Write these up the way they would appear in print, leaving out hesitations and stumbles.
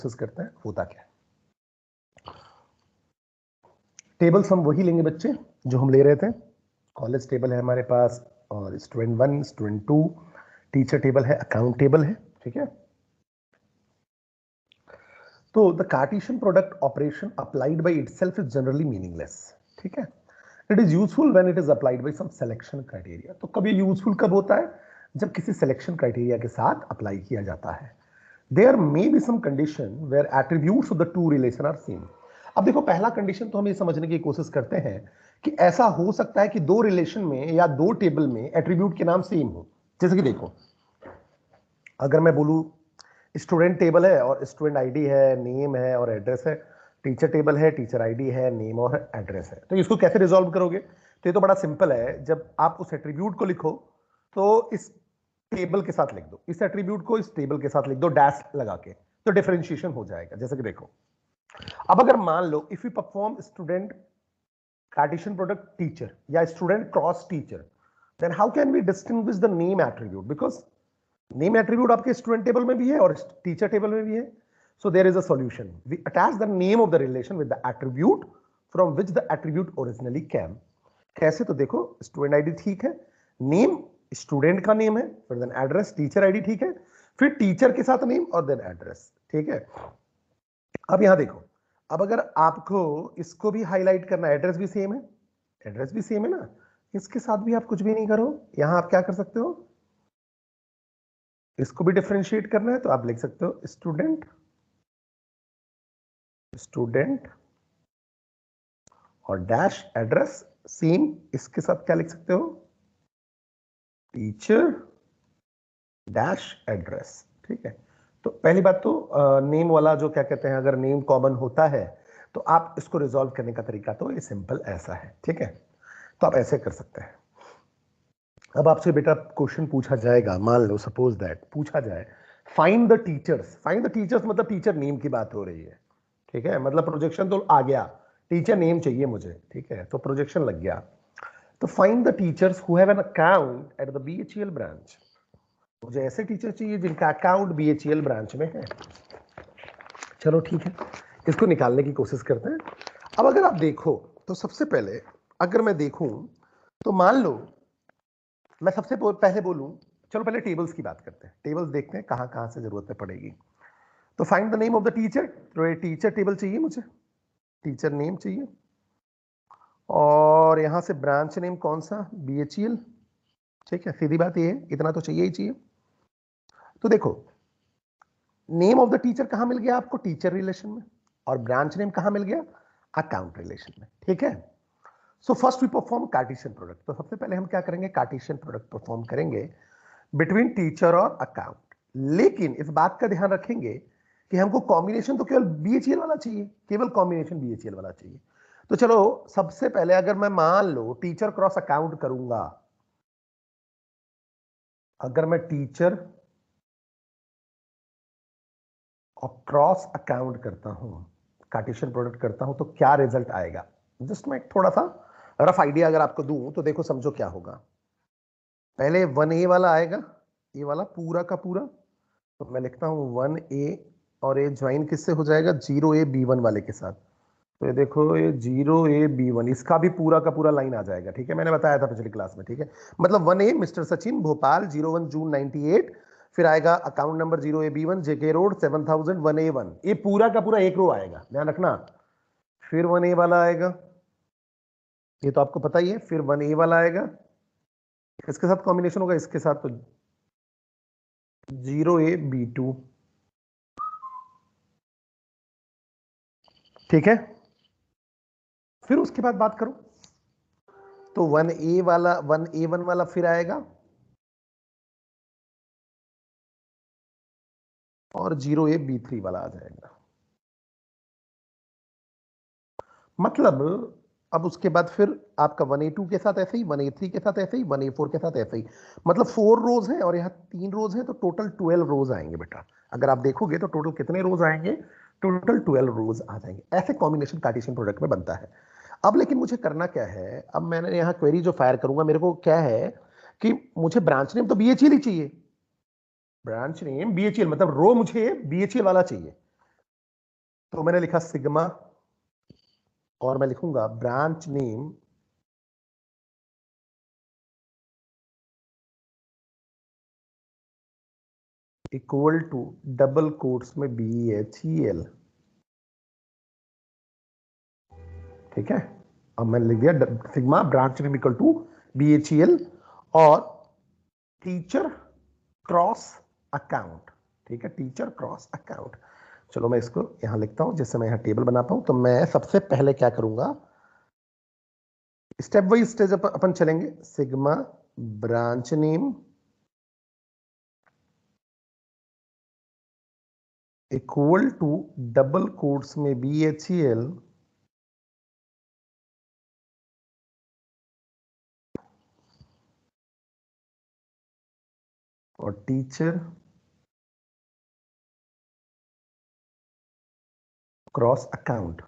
कोशिश करते हैं होता क्या है। टेबल्स हम वही लेंगे बच्चे जो हम ले रहे थे। कॉलेज टेबल है हमारे पास, और स्टूडेंट 1, स्टूडेंट 2, टीचर टेबल है, अकाउंट टेबल है, ठीक है। तो the Cartesian product operation applied by itself is generally meaningless, ठीक है। It is useful when it is applied by some selection criteria. तो कभी यूजफुल कब होता है? जब किसी सिलेक्शन क्राइटेरिया के साथ अप्लाई किया जाता है। There may be some condition where attributes of the two relation are same. अब देखो, पहला कंडीशन तो हम ये समझने की कोशिश करते हैं कि ऐसा हो सकता है कि दो रिलेशन में या दो टेबल में एट्रीब्यूट के नाम सेम हो। जैसे कि देखो, अगर मैं बोलूं स्टूडेंट टेबल है और स्टूडेंट आईडी है, नेम है और एड्रेस है, टीचर टेबल है, टीचर आईडी है, नेम और एड्रेस है, तो इसको कैसे रिजॉल्व करोगे? तो ये तो बड़ा सिंपल है। जब आप उस एट्रीब्यूट को लिखो तो इस टेबल के साथ लिख दो, इस एट्रीब्यूट को इस टेबल के साथ लिख दो डैश लगा के, तो डिफरेंशिएशन हो जाएगा। जैसे कि देखो, अब अगर मान लो if you perform student Cartesian product teacher या student cross teacher, then how can we distinguish the name attribute? Because name attribute आपके स्टूडेंट टेबल में भी है और टीचर टेबल में भी है। So there is a solution, we attach the name of the relation with the attribute from which the attribute originally came. कैसे? तो देखो, स्टूडेंट आईडी ठीक है, नेम स्टूडेंट का नेम है, फिर देन एड्रेस टीचर आईडी ठीक है, फिर टीचर के साथ नेम और देन एड्रेस, ठीक है। अब यहां देखो, अब अगर आपको इसको भी हाईलाइट करना है, एड्रेस भी सेम है, एड्रेस भी सेम है ना, इसके साथ भी आप कुछ भी नहीं करो, यहां आप क्या कर सकते हो, इसको भी डिफरेंशिएट करना है तो आप लिख सकते हो स्टूडेंट स्टूडेंट और डैश एड्रेस सेम, इसके साथ क्या लिख सकते हो, टीचर डैश एड्रेस, ठीक है। तो पहली बात तो नेम वाला जो क्या कहते हैं, अगर नेम कॉमन होता है तो आप इसको रिजॉल्व करने का तरीका तो ये सिंपल ऐसा है, ठीक है। तो आप ऐसे कर सकते हैं। अब आपसे बेटा क्वेश्चन पूछा जाएगा, मान लो सपोज दैट पूछा जाए find the teachers. Find the teachers मतलब टीचर नेम की बात हो रही है, ठीक है। मतलब प्रोजेक्शन तो आ गया, टीचर नेम चाहिए मुझे, ठीक है, तो प्रोजेक्शन लग गया। तो find the teachers who have an account at the BHEL branch. मुझे ऐसे टीचर चाहिए जिनका अकाउंट बीएचईएल ब्रांच में है। चलो ठीक है, इसको निकालने की कोशिश करते हैं। अब अगर आप देखो तो सबसे पहले अगर मैं देखूं तो मान लो मैं सबसे पहले बोलूं, चलो पहले टेबल्स की बात करते हैं, टेबल्स देखते हैं कहां कहां से जरूरत पड़ेगी। तो find the name of the teacher, तो ये टीचर टेबल चाहिए मुझे, टीचर नेम चाहिए, और यहां से ब्रांच नेम कौन सा, बीएचईएल, ठीक है। सीधी बात ये है, इतना तो चाहिए ही चाहिए। तो देखो, नेम ऑफ द टीचर कहां मिल गया आपको, टीचर रिलेशन में, और ब्रांच नेम कहां मिल गया, अकाउंट रिलेशन में, ठीक है। So first we perform Cartesian product. तो सबसे पहले हम क्या करेंगे, कार्टेशियन प्रोडक्ट परफॉर्म करेंगे बिटवीन टीचर और अकाउंट। लेकिन इस बात का ध्यान रखेंगे कि हमको कॉम्बिनेशन तो केवल बीएचईएल वाला चाहिए, केवल कॉम्बिनेशन बीएचईएल वाला चाहिए। तो चलो सबसे पहले अगर मैं मान लो टीचर क्रॉस अकाउंट करूंगा, अगर मैं टीचर और क्रॉस अकाउंट करता हूं, कार्टेशियन प्रोडक्ट करता हूं, तो क्या रिजल्ट आएगा? जस्ट मैं थोड़ा सा रफ आइडिया अगर आपको दूं तो देखो समझो क्या होगा। पहले 1A वाला आएगा, ये वाला पूरा का पूरा, तो मैं लिखता हूं 1A, और ये ज्वाइन किससे हो जाएगा, 0A B1 वाले के साथ। तो ये देखो, ये 0A B1, इसका भी पूरा का पूरा लाइन आ जाएगा, ठीक है। मैंने बताया था पिछली क्लास में, ठीक है। मतलब 1A मिस्टर सचिन भोपाल 01 जून 98, फिर आएगा अकाउंट नंबर 0A B1 जेके रोड 7000 1A1, ये पूरा का पूरा एक रो आएगा, ध्यान रखना। फिर 1A वाला आएगा, ये तो आपको पता ही है। फिर 1A वाला आएगा, इसके साथ कॉम्बिनेशन होगा, इसके साथ तो 0A B2, ठीक है। फिर उसके बाद बात करो तो 1A वाला 1A1 वाला फिर आएगा, और 0A B3 वाला आ जाएगा। मतलब अब उसके बाद फिर आपका 1A2 के साथ ऐसे ही, 1A3 के साथ ऐसे ही, 1A4 के साथ ऐसे ही। मतलब 4 रोज हैं और यहाँ 3 रोज हैं, तो टोटल 12 रोज आएंगे बेटा। अगर आप देखोगे तो टोटल कितने रोज आएंगे, टोटल 12 रोज आ जाएंगे। ऐसे कॉम्बिनेशन कार्टेशियन प्रोडक्ट में बनता है। अब लेकिन मुझे करना क्या है, अब मैंने यहाँ क्वेरी जो फायर करूंगा, मेरे को क्या है कि मुझे ब्रांच नेम तो बीएचईएल ही चाहिए, ब्रांच नेम बीएचईएल, मतलब रो मुझे बीएचईएल वाला चाहिए। तो मैंने लिखा सिग्मा और मैं लिखूंगा branch name equal to double quotes में BHEL। ठीक है, अब मैंने लिख दिया sigma branch name equal to BHEL और टीचर क्रॉस अकाउंट। ठीक है, टीचर क्रॉस अकाउंट। चलो मैं इसको यहां लिखता हूं जिससे मैं यहां टेबल बना पाऊं। तो मैं सबसे पहले क्या करूंगा, स्टेप बाई स्टेज अपन चलेंगे। Sigma branch name equal to double quotes में BHEL और टीचर क्रॉस अकाउंट।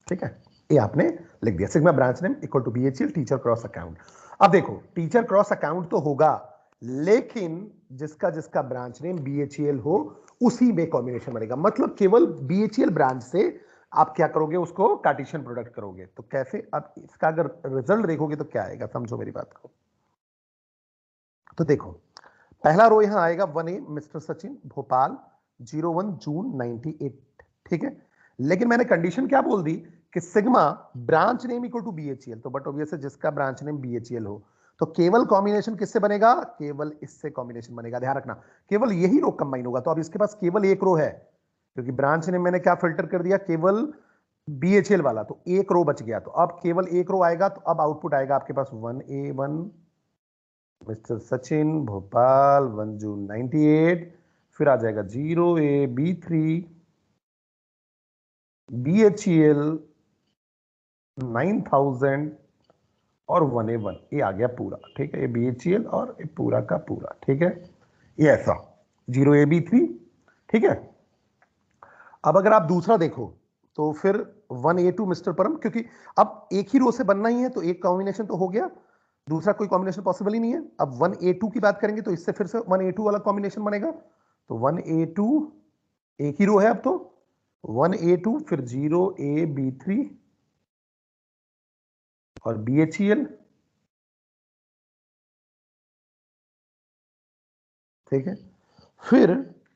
ठीक है, ये आपने लिख दिया sigma branch name equal to BHEL teacher cross account. अब देखो टीचर क्रॉस अकाउंट तो होगा, लेकिन जिसका जिसका ब्रांच नेम BHEL हो उसी में कॉम्बिनेशन बनेगा। मतलब केवल BHEL ब्रांच से आप क्या करोगे, उसको कार्टेशियन प्रोडक्ट करोगे। तो कैसे, अब इसका अगर रिजल्ट देखोगे तो क्या आएगा, समझो मेरी बात को। तो देखो पहला रो यहां आएगा 1A मिस्टर सचिन भोपाल 01 जून 98। ठीक है, लेकिन मैंने कंडीशन क्या बोल दी कि sigma branch name equal to BHEL। तो बट ऑब्वियस है जिसका ब्रांच नेम BHEL हो तो केवल कॉम्बिनेशन किससे बनेगा, केवल इससे कॉम्बिनेशन बनेगा। ध्यान रखना केवल यही रो कंबाइन होगा। तो अब इसके पास केवल एक रो है, क्योंकि ब्रांच नेम मैंने क्या फिल्टर कर दिया, केवल BHEL वाला। तो एक रो बच गया, तो अब केवल एक रो आएगा। तो अब आउटपुट आएगा आपके पास 1A1 मिस्टर सचिन भोपाल 1 जून 98। फिर आ जाएगा 0AB3 BHEL 9000 और 1A1। ये आ गया पूरा। ठीक है, ये BHEL और ये पूरा का पूरा। ठीक है, ये ऐसा 0AB3। ठीक है, अब अगर आप दूसरा देखो तो फिर 1A2 मिस्टर परम, क्योंकि अब एक ही रो से बनना ही है तो एक कॉम्बिनेशन तो हो गया, दूसरा कोई कॉम्बिनेशन पॉसिबल ही नहीं है। अब 1A2 की बात करेंगे तो इससे फिर से 1A2 वाला कॉम्बिनेशन बनेगा। तो 1A2 एक ही रो है अब तो 1A2 फिर 0AB3 और BHEL। ठीक है, फिर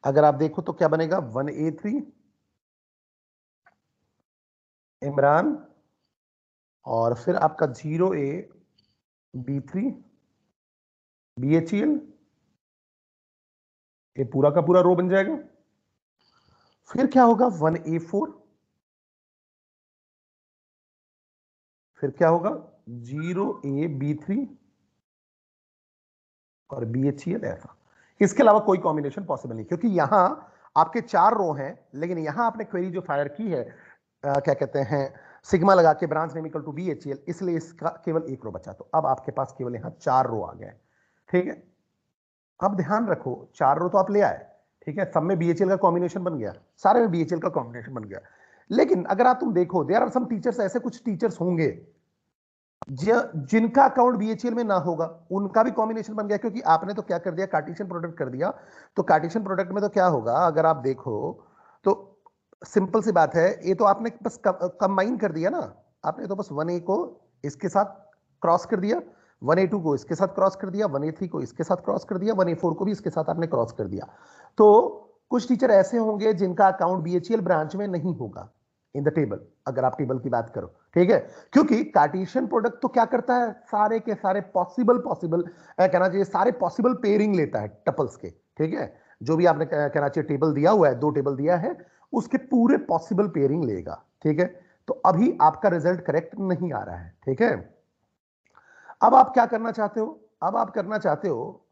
अगर आप देखो तो क्या बनेगा 1A3 इमरान और फिर आपका 0AB3 BHEL। ये पूरा का पूरा रो बन जाएगा। फिर क्या होगा 1A4, फिर क्या होगा 0AB3 और BHEL ऐसा। इसके अलावा कोई कॉम्बिनेशन पॉसिबल नहीं, क्योंकि यहां आपके चार रो हैं, लेकिन यहां आपने क्वेरी जो फायर की है क्या कहते हैं सिग्मा लगा के branch name equal to BHEL, इसलिए इसका केवल एक रो बचा। तो अब आपके पास केवल यहां चार रो आ गए। ठीक है, अब ध्यान रखो चार रो तो आप ले आए। ठीक है, सब में BHEL का कॉम्बिनेशन बन गया, सारे में BHEL का कॉम्बिनेशन बन गया। लेकिन अगर आप तुम देखो देयर आर सम टीचर्स, ऐसे कुछ टीचर्स होंगे जिनका अकाउंट BHEL में ना होगा, उनका भी कॉम्बिनेशन बन गया। क्योंकि आपने तो क्या कर दिया, कार्टेशियन प्रोडक्ट कर दिया। तो कार्टेशियन प्रोडक्ट में तो क्या होगा, अगर आप देखो तो सिंपल सी बात है, ये तो आपने बस कंबाइन कर दिया ना। आपने तो बस 1A को इसके साथ क्रॉस कर दिया, 1A2 को इसके साथ क्रॉस कर दिया, 1A3 को इसके साथ क्रॉस कर दिया, 1A4 को भी इसके साथ आपने क्रॉस कर दिया। तो कुछ टीचर ऐसे होंगे जिनका अकाउंट BHEL ब्रांच में नहीं होगा इन द टेबल, अगर आप टेबल की बात करो। ठीक है, क्योंकि कार्टेशियन प्रोडक्ट तो क्या करता है, सारे के सारे पॉसिबल कहना चाहिए सारे पॉसिबल पेयरिंग लेता है टपल्स के। ठीक है, जो भी आपने कहना चाहिए टेबल दिया हुआ है, दो टेबल दिया है, उसके पूरे पॉसिबल पेयरिंग लेगा। ठीक है, तो अभी आपका रिजल्ट करेक्ट नहीं आ रहा है। ठीक है, अब आप क्या करना चाहते हो, अब आप करना चाहते हो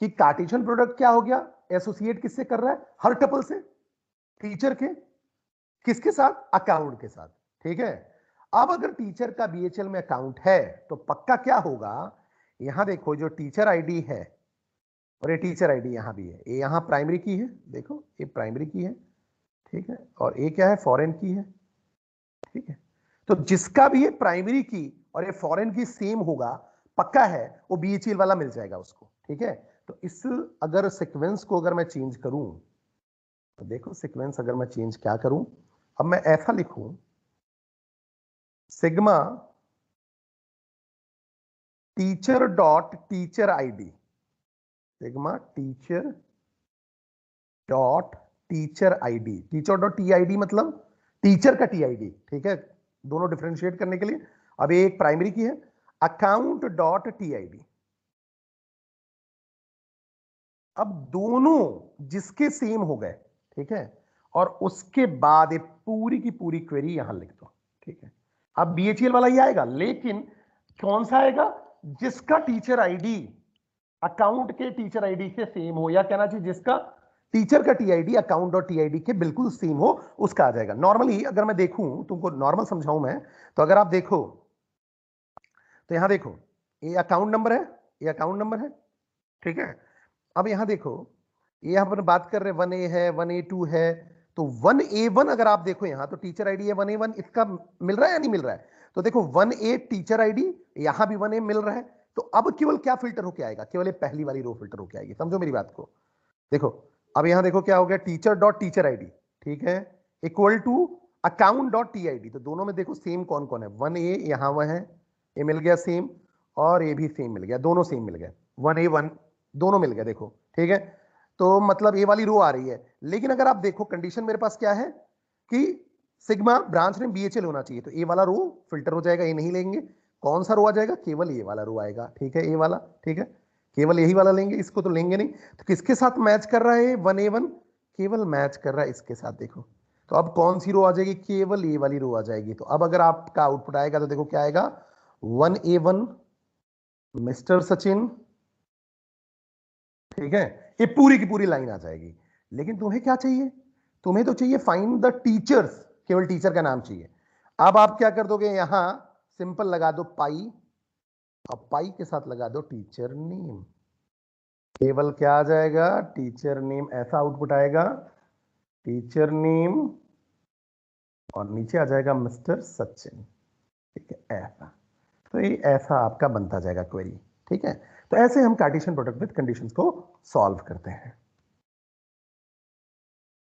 कि कार्टेशियन प्रोडक्ट क्या हो गया, एसोसिएट किससे कर रहा है, हर टपल से, टीचर के किसके साथ, अकाउंट के साथ। ठीक है, अब अगर टीचर का BHEL में अकाउंट है तो पक्का क्या होगा, यहां देखो जो टीचर आईडी है और ये टीचर आईडी यहां भी है, ये यहां प्राइमरी की है, देखो ये प्राइमरी की है। ठीक है, और ये क्या है, फॉरेन की है। ठीक है, तो जिसका भी ये प्राइमरी की और ये फॉरेन की सेम होगा, पक्का है वो BHEL वाला मिल जाएगा उसको। ठीक है, तो इस अगर सीक्वेंस को अगर मैं चेंज करूं तो देखो सीक्वेंस अगर मैं चेंज क्या करूं, अब मैं ऐसा लिखूं sigma teacher dot teacher ID, sigma teacher dot teacher ID, teacher dot T ID मतलब टीचर का टी आईडी, ठीक है, दोनों डिफरेंशिएट करने के लिए। अब ये एक प्राइमरी की है, अकाउंट डॉट टी आईडी। अब दोनों जिसके सेम हो गए, ठीक है, और उसके बाद ये पूरी की पूरी क्वेरी यहां लिख दो, ठीक है। अब बीएचईएल वाला ही आएगा, लेकिन कौन सा आएगा, जिसका टीचर आईडी अकाउंट के टीचर आईडी से सेम हो, या कहना चाहिए जिसका टीचर का टीआईडी अकाउंट और टीआईडी के बिल्कुल सेम हो, उसका आ जाएगा। नॉर्मली अगर मैं देखूं, तुमको नॉर्मल समझाऊं मैं, तो अगर आप देखो तो यहां देखो ये अकाउंट नंबर है, ये अकाउंट नंबर है, ठीक है। अब यहां देखो ये यहां पर बात कर रहे 1A है 1A2 है, तो 1A1 अगर आप देखो यहां तो टीचर आईडी है 1A1, इसका मिल रहा है या नहीं मिल रहा है? तो देखो 1A टीचर आईडी, यहां भी 1A मिल रहा है, तो अब केवल क्या फिल्टर होके आएगा, केवल ये पहली वाली रो फिल्टर होके आएगी। समझो मेरी बात को। देखो अब यहां देखो क्या हो गया, टीचर डॉट टीचर आईडी, ठीक है, equal to account dot T ID. तो दोनों में देखो सेम कौन कौन है, 1A यहां वह है, ये मिल गया सेम, और ये भी सेम मिल गया, दोनों सेम मिल गए, 1A1 दोनों मिल गए, देखो ठीक है। तो मतलब ये वाली रो आ रही है, लेकिन अगर आप देखो कंडीशन मेरे पास क्या है कि सिग्मा ब्रांच में बीएचएल होना चाहिए, तो ये वाला रो फिल्टर हो जाएगा, ये नहीं लेंगे। कौन सा रो आ जाएगा, केवल ये वाला रो आएगा, ठीक है, ये वाला, ठीक है, केवल यही वाला लेंगे, इसको तो लेंगे नहीं। तो किसके साथ मैच कर रहा है 1A1, केवल मैच कर रहा है इसके साथ, देखो। तो अब कौन सी रो आ जाएगी, केवल ये वाली रो आ जाएगी। तो अब अगर आपका आउटपुट आएगा तो देखो क्या आएगा, 1A1 मिस्टर सचिन, ठीक है, ये पूरी की पूरी लाइन आ जाएगी। लेकिन तुम्हें क्या चाहिए, तुम्हें तो चाहिए फाइंड द टीचर्स, केवल टीचर का नाम चाहिए। अब आप क्या कर दोगे, यहां सिंपल लगा दो पाई, अब पाई के साथ लगा दो टीचर नेम, केवल क्या आ जाएगा, टीचर नेम, ऐसा आउटपुट आएगा, टीचर नेम, और नीचे आ जाएगा मिस्टर सचिन, ठीक है, ऐसा। तो ये ऐसा आपका बनता जाएगा क्वेरी, ठीक है। तो ऐसे हम कार्टेशियन प्रोडक्ट विद कंडीशंस को सॉल्व करते हैं।